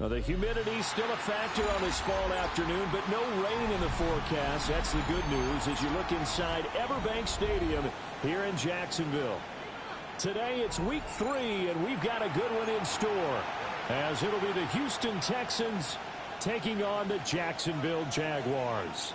Well, the humidity still a factor on this fall afternoon, but no rain in the forecast. That's the good news as you look inside Everbank Stadium here in Jacksonville. Today it's week 3, and we've got a good one in store, as it'll be the Houston Texans taking on the Jacksonville Jaguars.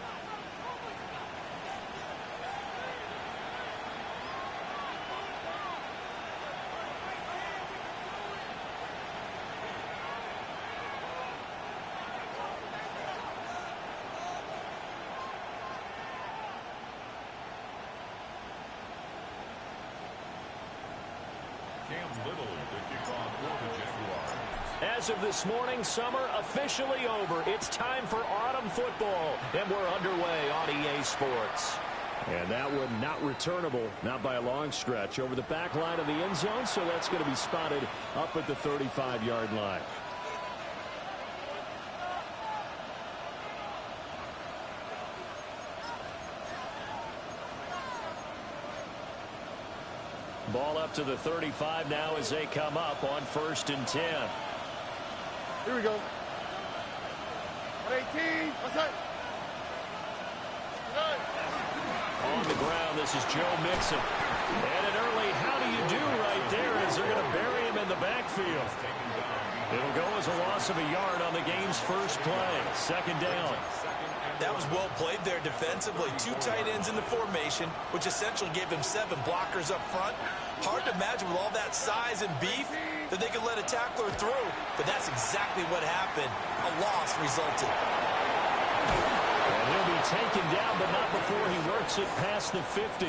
As of this morning, summer officially over. It's time for autumn football, and we're underway on EA Sports. And that one not returnable, not by a long stretch, over the back line of the end zone, so that's going to be spotted up at the 35-yard line. Ball up to the 35 now as they come up on 1st and 10. Here we go. 118. What's that? On the ground, this is Joe Mixon. And an early how do you do right there as they're going to bury him in the backfield. It'll go as a loss of a yard on the game's first play. 2nd down. That was well played there defensively. 2 tight ends in the formation, which essentially gave him 7 blockers up front. Hard to imagine with all that size and beef that they could let a tackler through, but that's exactly what happened. A loss resulted. And he'll be taken down, but not before he works it past the 50.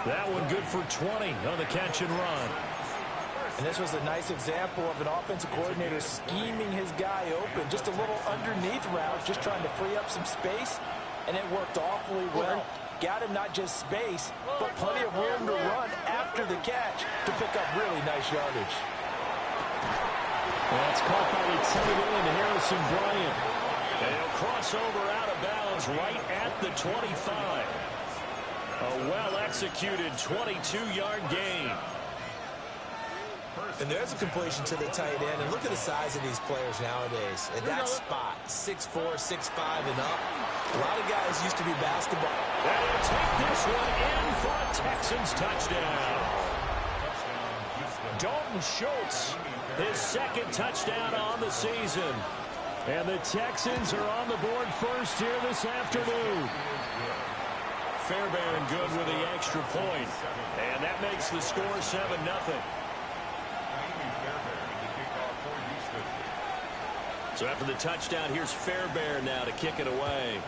That one good for 20 on the catch and run. And this was a nice example of an offensive coordinator scheming his guy open. Just a little underneath route, just trying to free up some space, and it worked awfully well. Got him not just space, but plenty of room to run after the catch to pick up really nice yardage. That's caught by the tight end, Harrison Bryant. And he'll cross over out of bounds right at the 25. A well-executed 22-yard gain. And there's a completion to the tight end. And look at the size of these players nowadays. At that spot, 6'4", 6'5", and up. A lot of guys used to be basketball. And he'll take this one in for a Texans touchdown. Dalton Schultz, his 2nd touchdown on the season. And the Texans are on the board first here this afternoon. Fairbairn good with the extra point. And that makes the score 7-0. So after the touchdown, here's Fairbairn now to kick it away.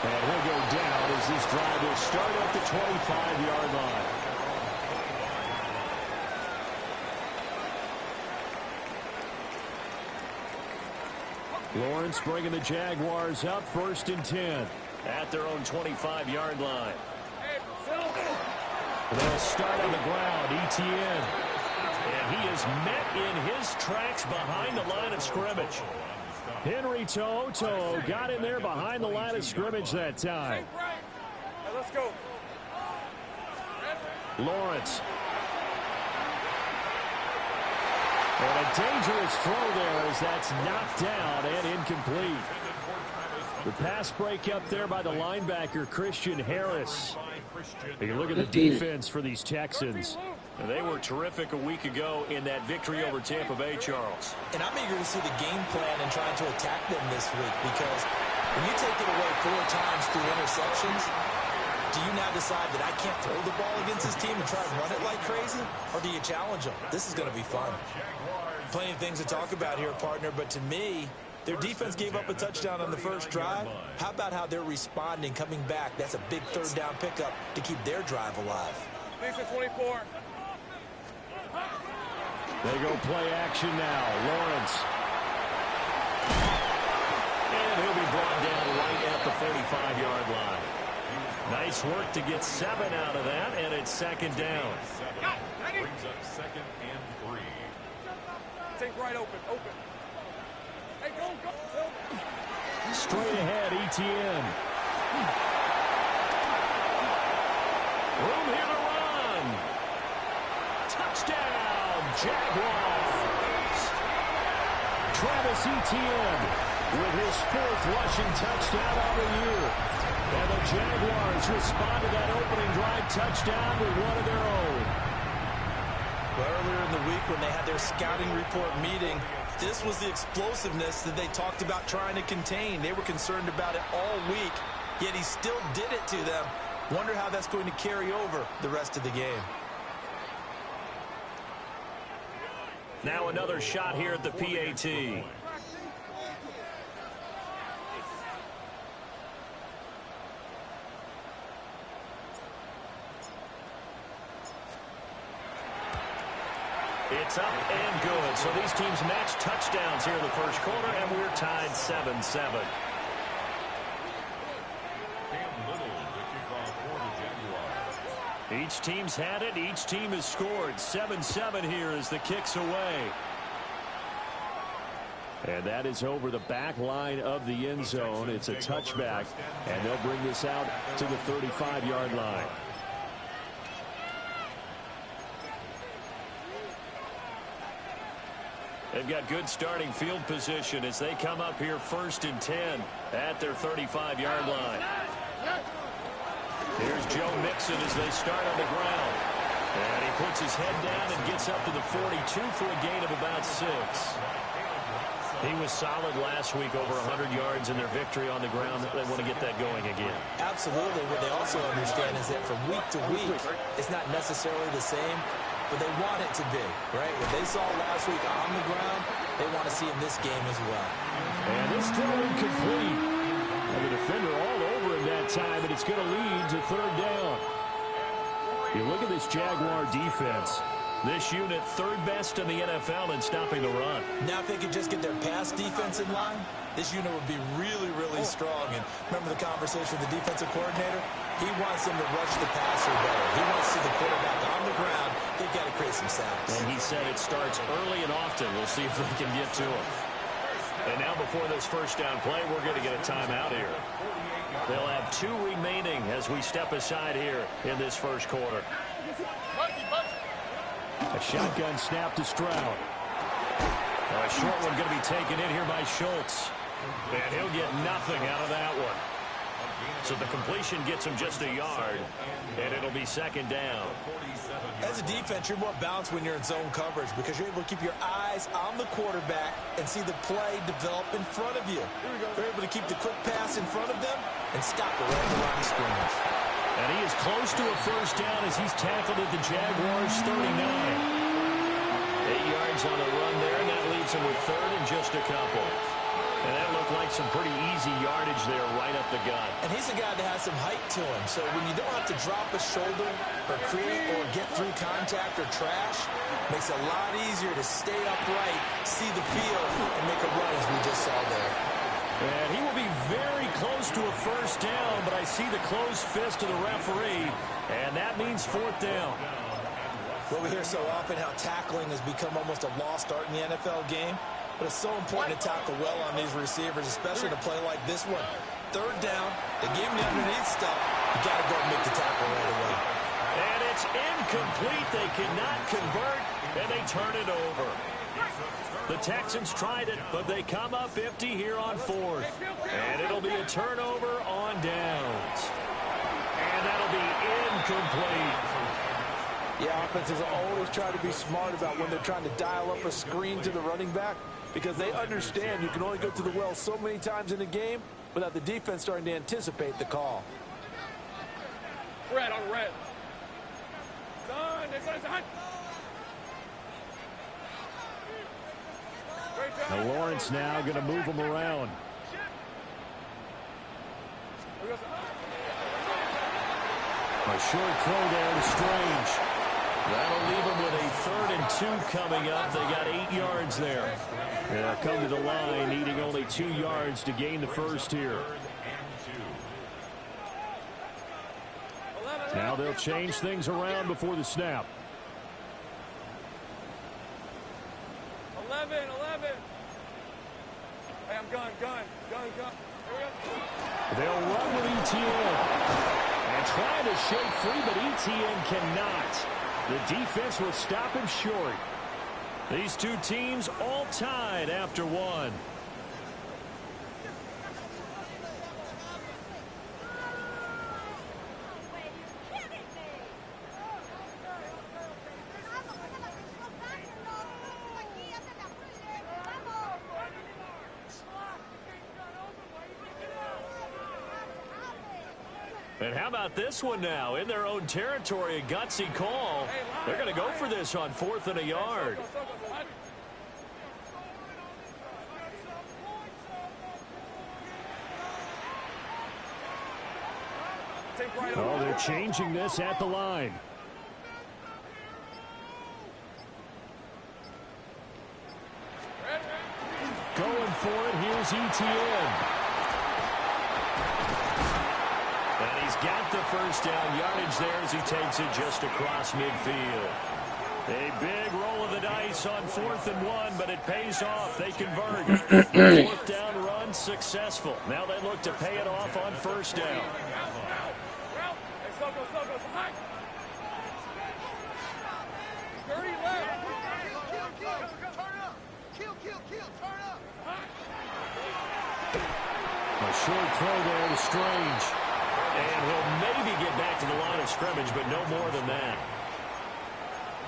And he'll go down as this drive will start at the 25-yard line. Lawrence bringing the Jaguars up 1st and 10 at their own 25-yard line. They'll start on the ground, Etienne. And he is met in his tracks behind the line of scrimmage. Henry To'oTo'o got in there behind the line of scrimmage that time. Let's go. Lawrence. And a dangerous throw there as that's knocked down and incomplete. The pass break up there by the linebacker, Christian Harris. Take a look at the defense for these Texans. They were terrific a week ago in that victory over Tampa Bay, Charles. And I'm eager to see the game plan and trying to attack them this week, because when you take it away 4 times through interceptions, do you now decide that I can't throw the ball against this team and try and run it like crazy? Or do you challenge them? This is going to be fun. Plenty of things to talk about here, partner, but to me, their defense gave up a touchdown on the first drive. How about how they're responding, coming back? That's a big 3rd down pickup to keep their drive alive. 24. They go play action now. Lawrence. And he'll be brought down right at the 45-yard line. Nice work to get 7 out of that, and it's 2nd down. Brings up 2nd and 3. Take right open. Hey, go. Straight ahead, Etienne. Room here to run. Jaguars. Travis Etienne with his 4th rushing touchdown on the year. And the Jaguars respond to that opening drive touchdown with one of their own. Well, earlier in the week when they had their scouting report meeting, this was the explosiveness that they talked about trying to contain. They were concerned about it all week, yet he still did it to them. Wonder how that's going to carry over the rest of the game. Now another shot here at the PAT. It's up and good. So these teams match touchdowns here in the first quarter, and we're tied 7-7. Each team's had it. Each team has scored. 7-7 here as the kick's away. And that is over the back line of the end zone. It's a touchback, and they'll bring this out to the 35-yard line. They've got good starting field position as they come up here 1st and 10 at their 35-yard line. Here's Joe Mixon as they start on the ground. And he puts his head down and gets up to the 42 for a gain of about 6. He was solid last week, over 100 yards in their victory on the ground. They want to get that going again. Absolutely. What they also understand is that from week to week, it's not necessarily the same, but they want it to be, right? What they saw last week on the ground, they want to see in this game as well. And this throw incomplete. And the defender all over him that time, and it's going to lead to 3rd down. You look at this Jaguar defense. This unit 3rd best in the NFL in stopping the run. Now if they could just get their pass defense in line, this unit would be really, really strong. And remember the conversation with the defensive coordinator? He wants them to rush the passer better. He wants to see the quarterback on the ground. They've got to create some sacks. And he said it starts early and often. We'll see if they can get to him. And now before this first down play, we're going to get a timeout here. They'll have 2 remaining as we step aside here in this first quarter. A shotgun snap to Stroud. A short one going to be taken in here by Schultz. And he'll get nothing out of that one. So the completion gets him just a yard, and it'll be 2nd down. As a defense, you're more balanced when you're in zone coverage because you're able to keep your eyes on the quarterback and see the play develop in front of you. You're able to keep the quick pass in front of them and stop it right at the line of scrimmage. And he is close to a first down as he's tackled at the Jaguars' 39. 8 yards on the run there, and that leaves him with 3rd and just a couple. And that looked like some pretty easy yardage there right up the gut. And he's a guy that has some height to him, so when you don't have to drop a shoulder or create or get through contact or trash, makes it a lot easier to stay upright, see the field, and make a run as we just saw there. And he will be very close to a first down, but I see the closed fist of the referee, and that means 4th down. Well, we hear so often how tackling has become almost a lost art in the NFL game, but it's so important to tackle well on these receivers, especially in a play like this one. 3rd down, they gave him the underneath stuff. You got to go and make the tackle right away. And it's incomplete. They cannot convert, and they turn it over. The Texans tried it, but they come up empty here on 4th. And it'll be a turnover on downs. And that'll be incomplete. Yeah, offenses always try to be smart about when they're trying to dial up a screen to the running back because they understand you can only go to the well so many times in a game without the defense starting to anticipate the call. Red on red. Done. Now Lawrence now going to move him around. A short throw there to Strange. That'll leave them with a 3rd and 2 coming up. They got 8 yards there. They'll come to the line, needing only 2 yards to gain the first here. Now they'll change things around before the snap. 11. Hey, I'm gun. They'll run with Etienne. And trying to shake free, but Etienne cannot. The defense will stop him short. These two teams all tied after one. And how about this one now? In their own territory, a gutsy call. They're going to go for this on 4th and a yard. Oh, they're changing this at the line. Going for it. Here's ETN. And he's got the first down yardage there as he takes it just across midfield. A big roll of the dice on 4th and 1, but it pays off. They convert. 4th down run successful. Now they look to pay it off on 1st down. A short throw there to Strange. And he'll maybe get back to the line of scrimmage, but no more than that.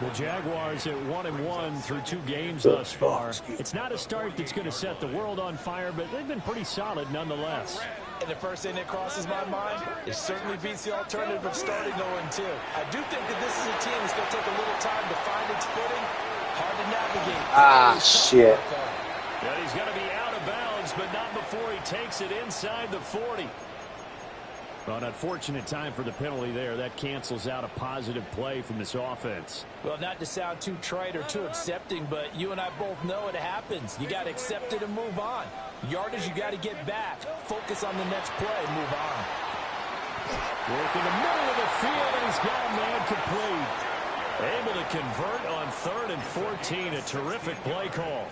The Jaguars at 1-1 through 2 games thus far. It's not a start that's going to set the world on fire, but they've been pretty solid nonetheless. And the first thing that crosses my mind, it certainly beats the alternative of starting 0-2. I do think that this is a team that's going to take a little time to find its footing. Hard to navigate. Ah, shit. And he's going to be out of bounds, but not before he takes it inside the 40. Well, an unfortunate time for the penalty there. That cancels out a positive play from this offense. Well, not to sound too trite or too accepting, but you and I both know it happens. You got to accept it and move on. Yardage, you got to get back. Focus on the next play. Move on. Work in the middle of the field, and he's got a man complete. Able to convert on 3rd and 14. A terrific play call.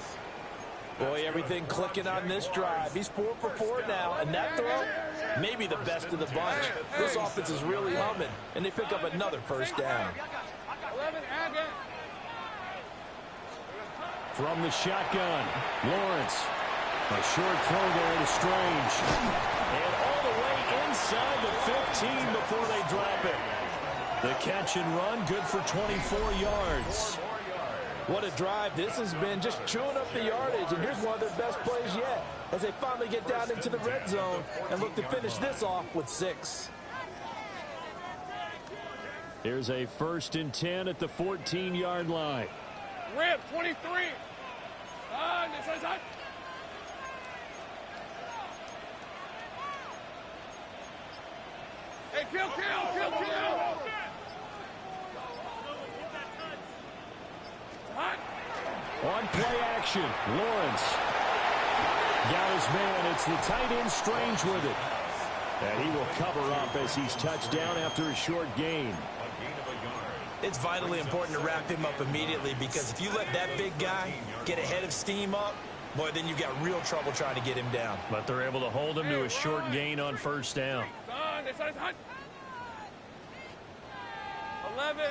Boy, everything clicking on this drive. He's 4 for 4 now, and that throw, maybe the best of the bunch. This offense is really humming, and they pick up another first down. From the shotgun, Lawrence. A short throw there to Strange. And all the way inside the 15 before they drop it. The catch and run, good for 24 yards. What a drive this has been, just chewing up the yardage. And here's one of their best plays yet as they finally get down into the red zone and look to finish this off with 6. Here's a 1st and 10 at the 14-yard line. Rip, 23. Hey, kill. On play action, Lawrence. Got his man. It's the tight end Strange with it. And he will cover up as he's touched down after a short gain. It's vitally important to wrap him up immediately, because if you let that big guy get a head of steam up, boy, then you've got real trouble trying to get him down. But they're able to hold him to a short gain on 1st down. 11.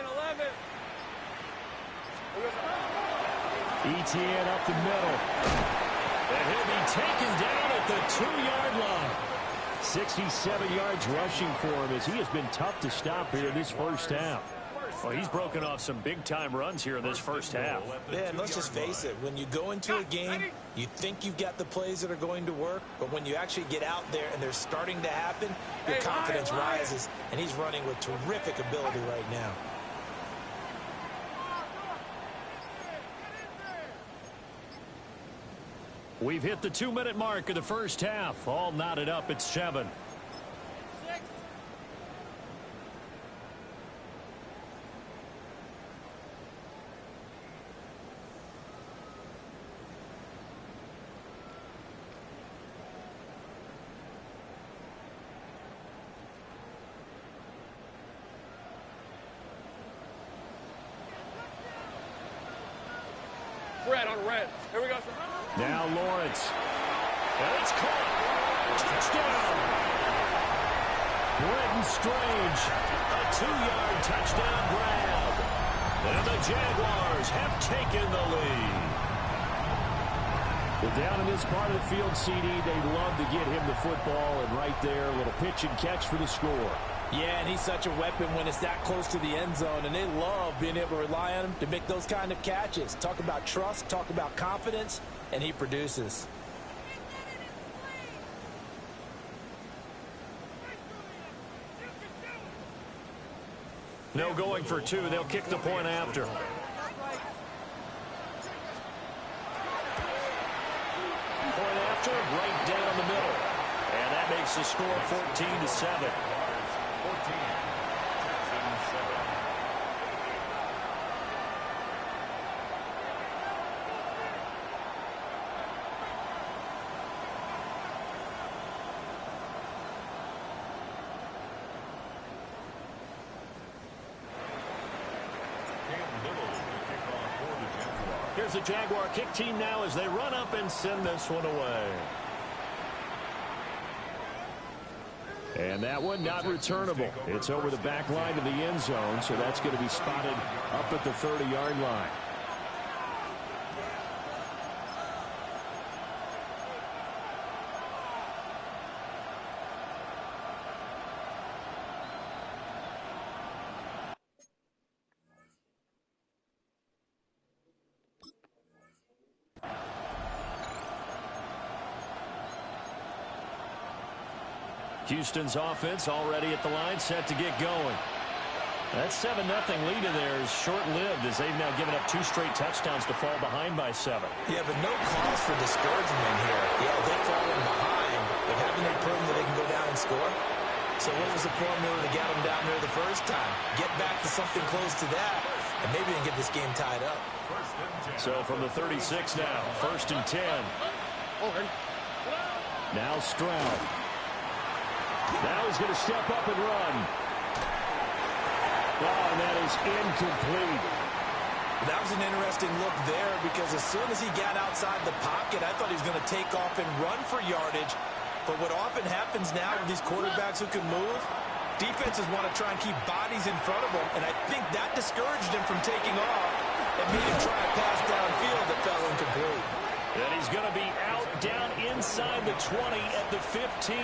ETN up the middle. And he'll be taken down at the 2-yard line. 67 yards rushing for him as he has been tough to stop here in this first half. Well, he's broken off some big-time runs here in this first half. Yeah, and let's just face it. When you go into a game, you think you've got the plays that are going to work, but when you actually get out there and they're starting to happen, your confidence rises, and he's running with terrific ability right now. We've hit the 2-minute mark of the first half. All knotted up at 7. Red on red. Here we go. Now Lawrence. And it's caught. Touchdown. Brenton Strange. A 2-yard touchdown grab. And the Jaguars have taken the lead. Well, down in this part of the field, CD, they'd love to get him the football, and right there, a little pitch and catch for the score. Yeah, and he's such a weapon when it's that close to the end zone, and they love being able to rely on him to make those kind of catches. Talk about trust, talk about confidence, and he produces. No going for two. They'll kick the point after. Point after, right down the middle. And that makes the score 14-7. 14. Here's the Jaguar kick team now as they run up and send this one away. And that one not returnable. It's over the back line of the end zone, so that's going to be spotted up at the 30-yard line. Houston's offense already at the line, set to get going. That 7-0 lead in there is short-lived as they've now given up 2 straight touchdowns to fall behind by 7. Yeah, but no cause for discouragement here. Yeah, they've fallen behind, but haven't they proven that they can go down and score? So what was the formula to get them down there the first time? Get back to something close to that, and maybe they can get this game tied up. So from the 36 now, 1st and 10. Now Stroud. Now he's going to step up and run. Oh, and that is incomplete. That was an interesting look there because as soon as he got outside the pocket, I thought he was going to take off and run for yardage. But what often happens now with these quarterbacks who can move, defenses want to try and keep bodies in front of them, and I think that discouraged him from taking off and made him try a pass downfield that fell incomplete. And he's going to be out down inside the 20 at the 15.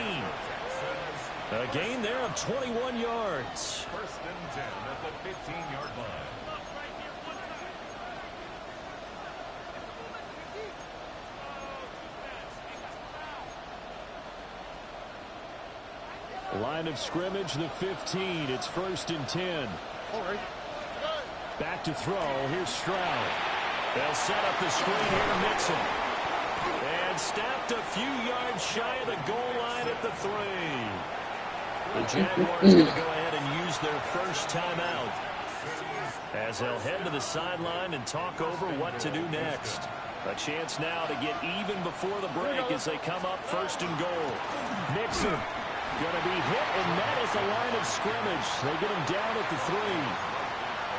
A gain there of 21 yards. 1st and 10 at the 15-yard line. Line of scrimmage, the 15. It's 1st and 10. Back to throw. Here's Stroud. They'll set up the screen here to Mixon. And snapped a few yards shy of the goal line at the 3. The Jaguars going to go ahead and use their first timeout as they'll head to the sideline and talk over what to do next. A chance now to get even before the break as they come up 1st and goal. Mixon going to be hit and met at the line of scrimmage. They get him down at the 3.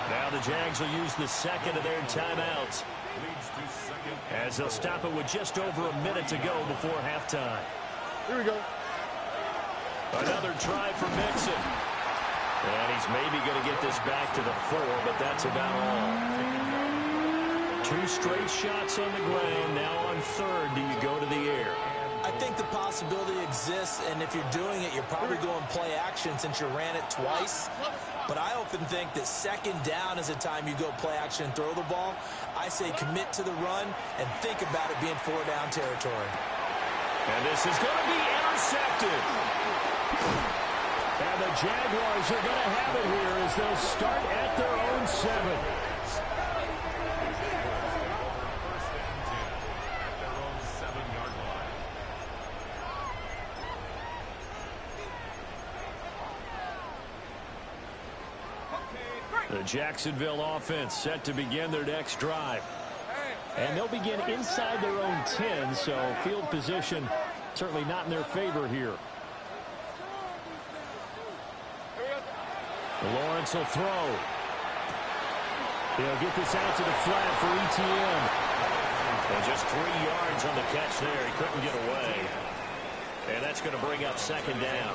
Now the Jags will use the second of their timeouts as they'll stop it with just over a minute to go before halftime. Here we go. Another try for Mixon. And he's maybe going to get this back to the 4, but that's about all. 2 straight shots on the ground. Now on 3rd, do you go to the air? I think the possibility exists, and if you're doing it, you're probably going play action since you ran it twice. But I often think that 2nd down is the time you go play action and throw the ball. I say commit to the run and think about it being 4-down territory. And this is going to be intercepted. And the Jaguars are going to have it here as they'll start at their own 7. The Jacksonville offense set to begin their next drive. And they'll begin inside their own 10, so field position certainly not in their favor here. Lawrence will throw. He'll get this out to the flat for ETN. And just 3 yards on the catch there. He couldn't get away. And that's going to bring up 2nd down.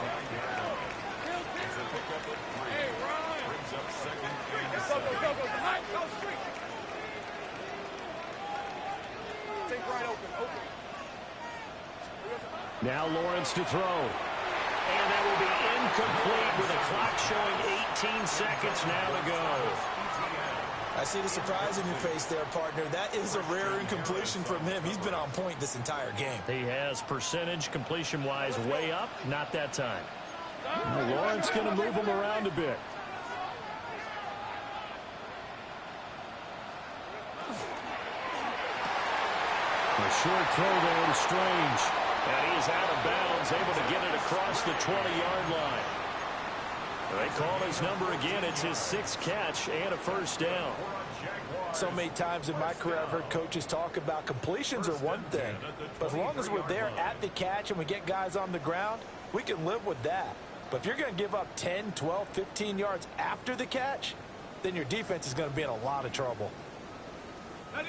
up second and Go, 7. go, behind, go, street. Take right open. Now Lawrence to throw. And that will be incomplete with a clock showing 18 seconds now to go. I see the surprise in your face there, partner. That is a rare incompletion from him. He's been on point this entire game. He has percentage completion-wise way up. Not that time. Well, Lawrence going to move him around a bit. A short throw there to Strange. And he's out of bounds, able to get it across the 20-yard line. They call his number again. It's his 6th catch and a first down. So many times in my career I've heard coaches talk about completions are one thing, but as long as we're there at the catch and we get guys on the ground, we can live with that. But if you're going to give up 10, 12, 15 yards after the catch, then your defense is going to be in a lot of trouble. Hey,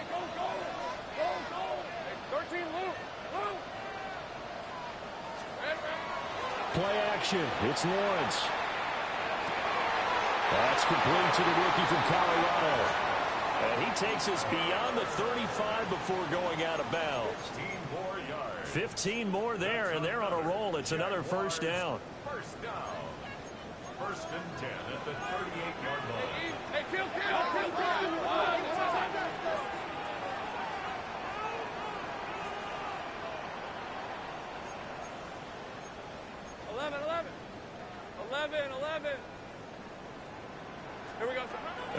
go. Hey, 13, Luke. Play action. It's Lawrence. That's complete to the rookie from Colorado. And he takes us beyond the 35 before going out of bounds. 15 more there, and they're on a roll. It's another first down. First down. 1st and 10 at the 38-yard line. Hey, kill. 11. Here we go.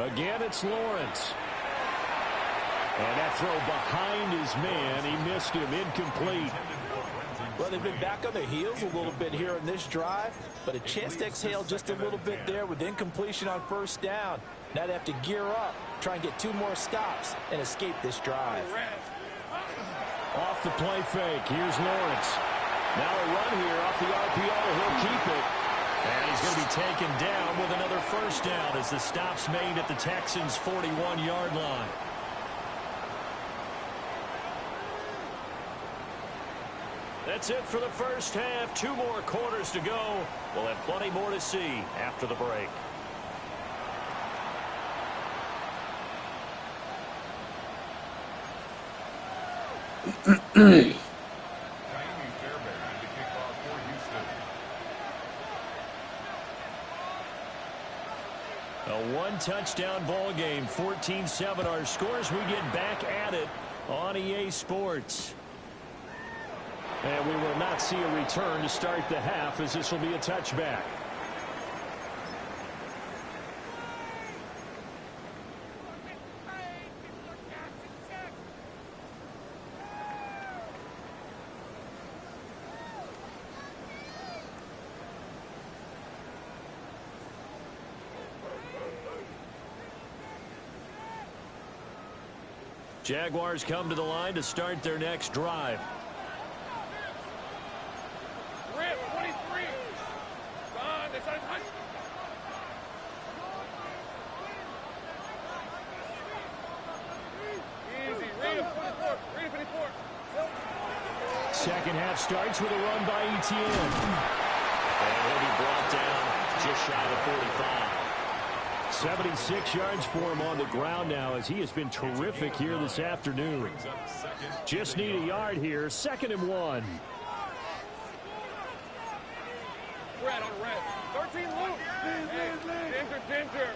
Again, it's Lawrence. And that throw behind his man. He missed him. Incomplete. Well, they've been back on their heels a little bit here in this drive, but a chance to exhale just a little bit there with incompletion on first down. Now they have to gear up, try and get 2 more stops, and escape this drive. Off the play fake. Here's Lawrence. Now a run here off the RPO. He'll keep it. And he's going to be taken down with another first down as the stop's made at the Texans' 41-yard line. That's it for the first half. 2 more quarters to go. We'll have plenty more to see after the break. A 1-touchdown ball game, 14-7 our scores. We get back at it on EA Sports. And we will not see a return to start the half, as this will be a touchback. Jaguars come to the line to start their next drive. Rip, 23. Gone. They started punching. Easy. Read him, 24. Read him, 24. Second half starts with a run by Etienne. And he'll be brought down just shy of 45. 76 yards for him on the ground now, as he has been terrific here this afternoon. Just need a yard here. 2nd and 1. Red on red. 13 Luke. Ginger.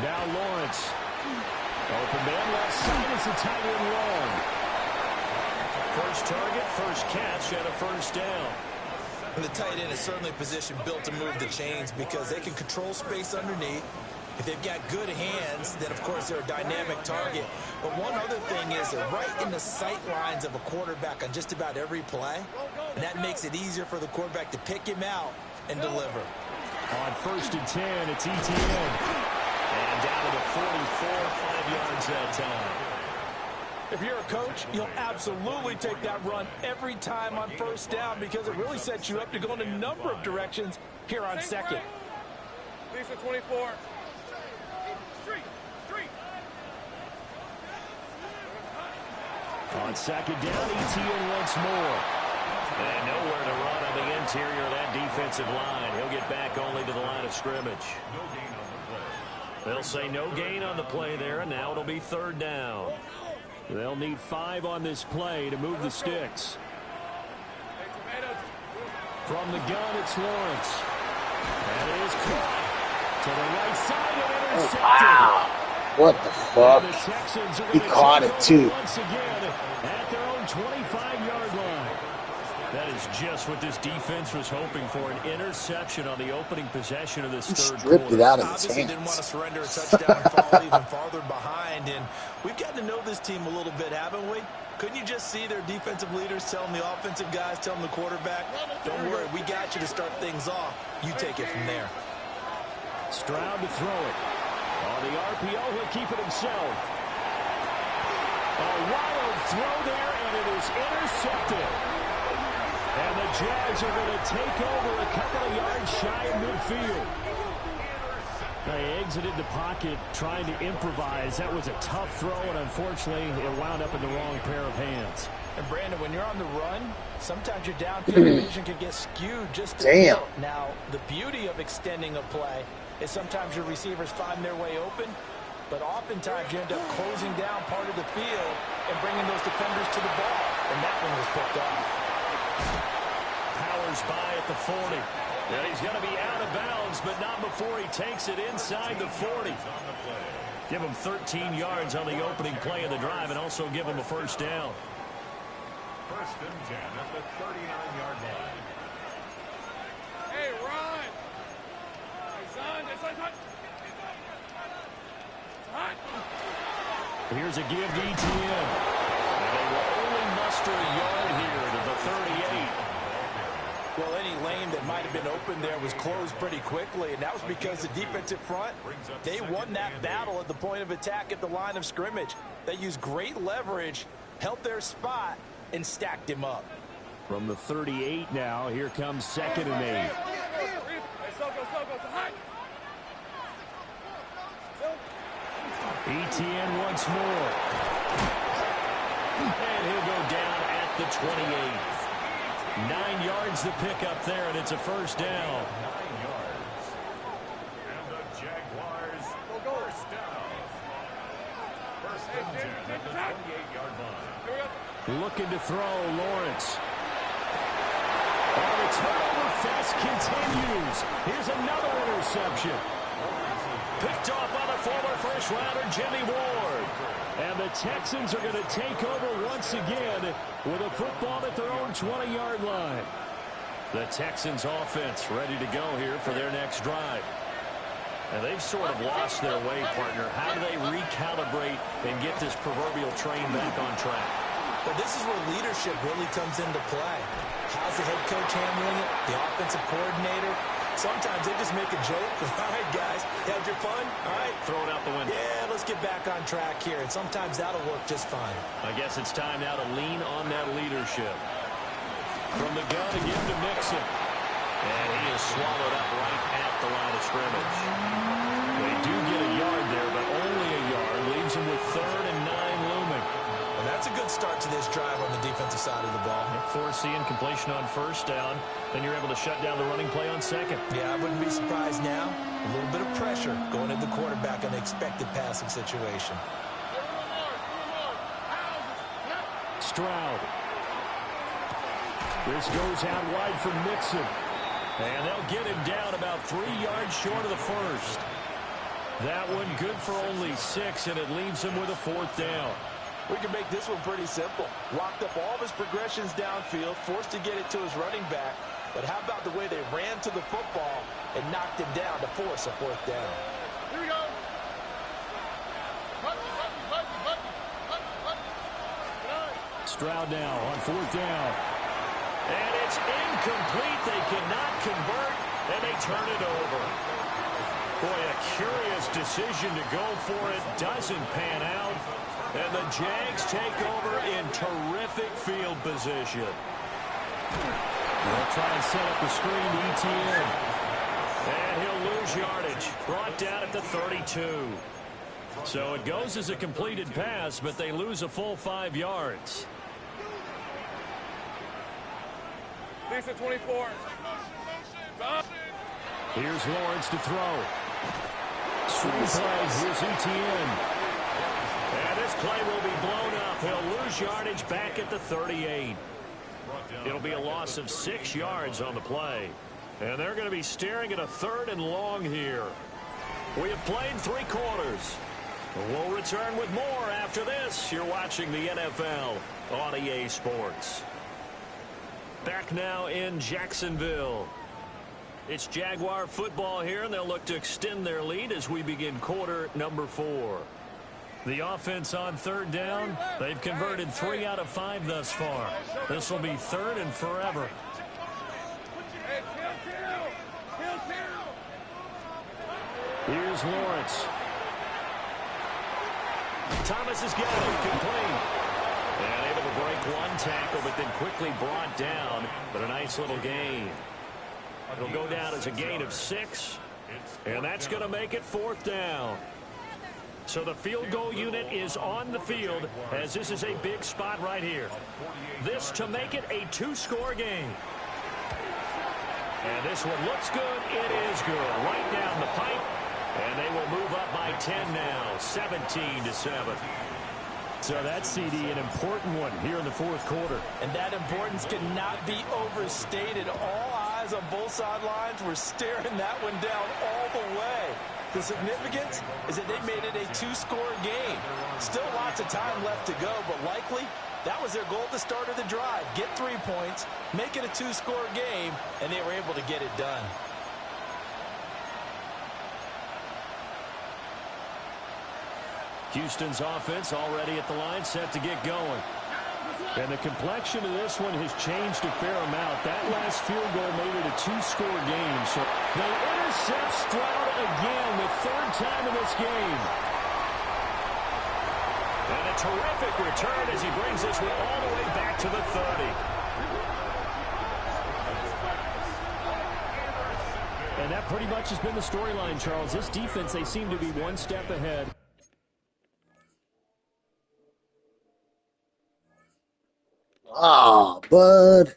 Now Lawrence. Open man left side as a tight end long. First target, first catch, and a first down. And the tight end is certainly a position built to move the chains because they can control space underneath. If they've got good hands, then, of course, they're a dynamic target. But one other thing is they're right in the sight lines of a quarterback on just about every play. And that makes it easier for the quarterback to pick him out and deliver. On 1st and 10, it's Etienne. And down to the 44, 5 yards that time. If you're a coach, you'll absolutely take that run every time on first down because it really sets you up to go in a number of directions here on second. Lisa, 24. On second down, Etienne once more. And nowhere to run on the interior of that defensive line. He'll get back only to the line of scrimmage. They'll say no gain on the play there, and now it'll be third down. They'll need 5 on this play to move the sticks. From the gun, it's Lawrence. And it is caught to the right side and intercepted. Wow. What the fuck? He caught it too. Once again at their own 25-yard line. That is just what this defense was hoping for, an interception on the opening possession of this third quarter. Stripped it out of his Obviously hands. didn't want to surrender a touchdown and fall even farther behind. And we've gotten to know this team a little bit, haven't we? Couldn't you just see their defensive leaders telling the offensive guys, telling the quarterback, don't worry, we got you to start things off. You take it from there. Stroud to throw it. On the RPO, he'll keep it himself. A wild throw there, and it is intercepted. And the Jags are going to take over a couple of yards shy of midfield. They exited the pocket trying to improvise. That was a tough throw, and unfortunately, it wound up in the wrong pair of hands. And Brandon, when you're on the run, sometimes your downfield vision can get skewed just a Damn. bit. Now, the beauty of extending a play is sometimes your receivers find their way open, but oftentimes you end up closing down part of the field and bringing those defenders to the ball, and that one was picked off. Powers by at the 40. And he's going to be out of bounds, but not before he takes it inside the 40. Give him 13 yards on the opening play of the drive and also give him a first down. First and 10 at the 39-yard line. Hey, run! Hey, son, it's hot. Hot. Here's a give to ETN. And they will only muster a yard here to the 38. Well, any lane that might have been open there was closed pretty quickly, and that was because the defensive front, they won that battle at the point of attack at the line of scrimmage. They used great leverage, held their spot, and stacked him up. From the 38 now, here comes 2nd and 8. Hey, so go, hot. ETN once more. And he'll go down at the 28. 9 yards to pick up there, and it's a first down. 9 yards. And the Jaguars first down. First and 10 at the 28-yard line. Looking to throw, Lawrence. And the turnover fest continues. Here's another interception. Picked off by the former first-rounder Jimmy Ward. And the Texans are going to take over once again with a football at their own 20-yard line. The Texans offense ready to go here for their next drive. And they've sort of lost their way, partner. How do they recalibrate and get this proverbial train back on track? But this is where leadership really comes into play. How's the head coach handling it? The offensive coordinator? Sometimes they just make a joke. All right, guys, had your fun? All right. Throw it out the window. Yeah, let's get back on track here. And sometimes that'll work just fine. I guess it's time now to lean on that leadership. From the gun again to Mixon. And he is swallowed up right at the line of scrimmage. They do get a yard there, but only a yard. Leaves him with 3rd and 9 looming. And that's a good start to this drive on the defensive side of the ball. Force the incompletion on first down. Then you're able to shut down the running play on 2nd. Yeah, I wouldn't be surprised now. A little bit of pressure going into the quarterback in the expected passing situation. Stroud. This goes out wide for Mixon. And they'll get him down about 3 yards short of the first. That one good for only 6, and it leaves him with a 4th down. We can make this one pretty simple. Locked up all of his progressions downfield, forced to get it to his running back. But how about the way they ran to the football and knocked him down to force a 4th down? Here we go. Stroud now on 4th down. And it's incomplete. They cannot convert, and they turn it over. Boy, a curious decision to go for it. Doesn't pan out. And the Jags take over in terrific field position. They'll try and set up the screen to ETN. And he'll lose yardage. Brought down at the 32. So it goes as a completed pass, but they lose a full 5 yards. Lisa 24. Stop. Here's Lawrence to throw. Swing play. Here's Etienne. And this play will be blown up. He'll lose yardage back at the 38. It'll be a loss of 6 yards on the play. And they're going to be staring at a 3rd and long here. We have played 3 quarters. We'll return with more after this. You're watching the NFL on EA Sports. Back now in Jacksonville. It's Jaguar football here, and they'll look to extend their lead as we begin quarter number 4. The offense on 3rd down. They've converted 3 out of 5 thus far. This will be 3rd and forever. Here's Lawrence. Thomas has got it. Complete. And able to break 1 tackle, but then quickly brought down. But a nice little gain. It'll go down as a gain of 6. And that's going to make it 4th down. So the field goal unit is on the field as this is a big spot right here. This to make it a 2-score game. And this one looks good. It is good. Right down the pipe. And they will move up by 10 now, 17-7. So that's, CD, an important one here in the 4th quarter. And that importance cannot be overstated. All eyes on both sidelines were staring that one down all the way. The significance is that they made it a 2-score game. Still lots of time left to go, but likely that was their goal at the start of the drive. Get 3 points, make it a 2-score game, and they were able to get it done. Houston's offense already at the line, set to get going. And the complexion of this one has changed a fair amount. That last field goal made it a 2-score game. So they intercept Stroud again, the 3rd time in this game. And a terrific return as he brings this one all the way back to the 30. And that pretty much has been the storyline, Charles. This defense, they seem to be 1 step ahead. Ah, bud.